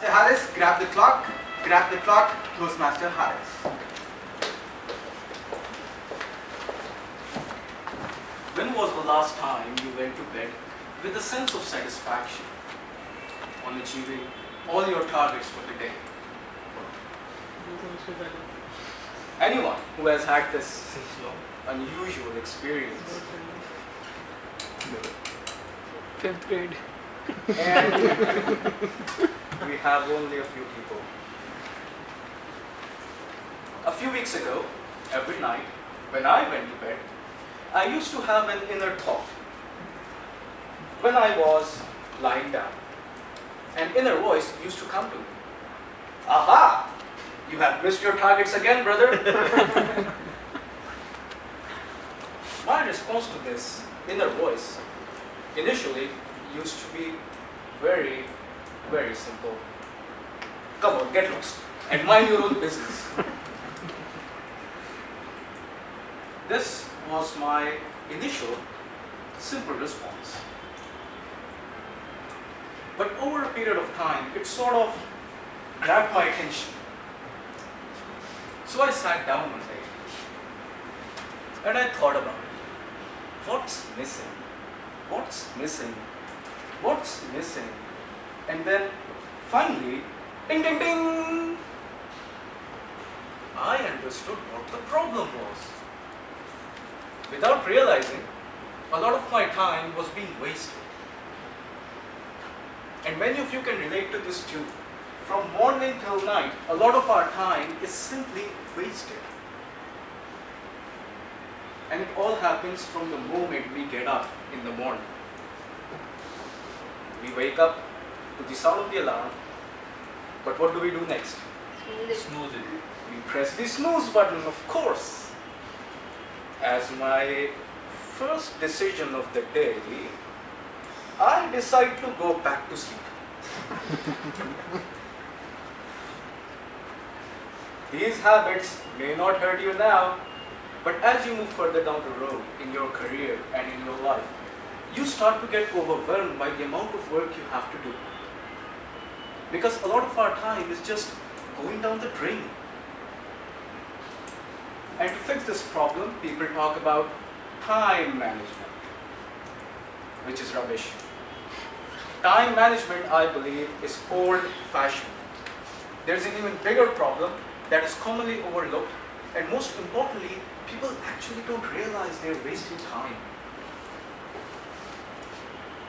Say Haris, grab the clock, Toastmaster Haris. When was the last time you went to bed with a sense of satisfaction on achieving all your targets for the day? Anyone who has had this unusual experience? Fifth grade. And we have only a few people. A few weeks ago, every night, when I went to bed, I used to have an inner thought. When I was lying down, an inner voice used to come to me. Aha! You have missed your targets again, brother. My response to this inner voice initially used to be very, very simple. Come on, get lost and mind your own business. This was my initial simple response. But over a period of time, it sort of grabbed my attention. So I sat down one day and I thought about it. What's missing? What's missing? What's missing? And then finally, ding ding ding! I understood what the problem was. Without realizing, a lot of my time was being wasted. And many of you can relate to this too. From morning till night, a lot of our time is simply wasted. And it all happens from the moment we get up in the morning. We wake up to the sound of the alarm, but what do we do next? Snooze it. We press the snooze button, of course. As my first decision of the day, I decide to go back to sleep. These habits may not hurt you now, but as you move further down the road in your career and in your life, you start to get overwhelmed by the amount of work you have to do. Because a lot of our time is just going down the drain. And to fix this problem, people talk about time management, which is rubbish. Time management, I believe, is old-fashioned. There's an even bigger problem that is commonly overlooked, and most importantly, people actually don't realize they're wasting time.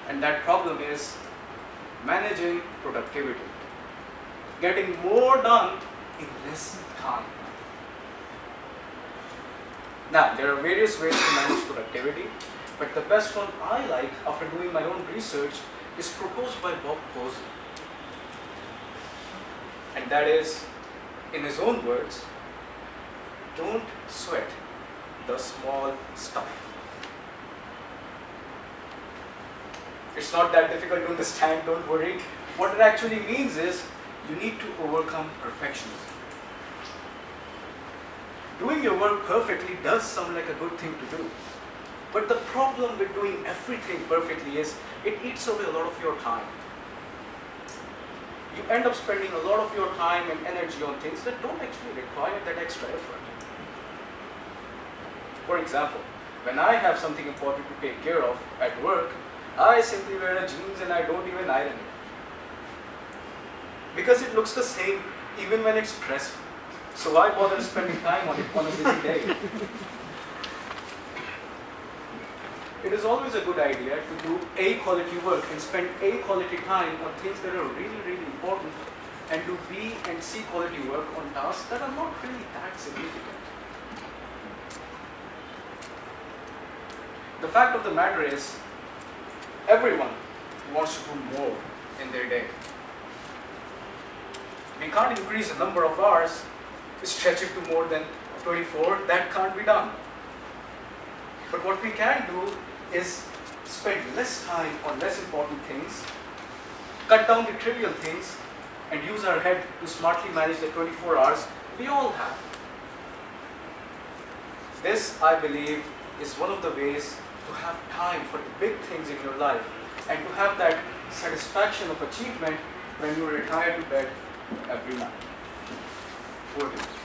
And that problem is managing productivity, getting more done in less time. Now, there are various ways to manage productivity, but the best one I like, after doing my own research, is proposed by Bob Posey. And that is, in his own words, don't sweat the small stuff. It's not that difficult to understand, don't worry. What it actually means is, you need to overcome perfectionism. Doing your work perfectly does sound like a good thing to do. But the problem with doing everything perfectly is, it eats away a lot of your time. You end up spending a lot of your time and energy on things that don't actually require that extra effort. For example, when I have something important to take care of at work, I simply wear a jeans and I don't even iron it. Because it looks the same even when it's pressed. So why bother spending time on it on a busy day? It is always a good idea to do A quality work and spend A quality time on things that are really, really important, and do B and C quality work on tasks that are not really that significant. The fact of the matter is, everyone wants to do more in their day. We can't increase the number of hours, stretch it to more than 24, that can't be done. But what we can do is spend less time on less important things, cut down the trivial things, and use our head to smartly manage the 24 hours we all have. This, I believe, is one of the ways to have time for the big things in your life, and to have that satisfaction of achievement when you retire to bed every night? What is it?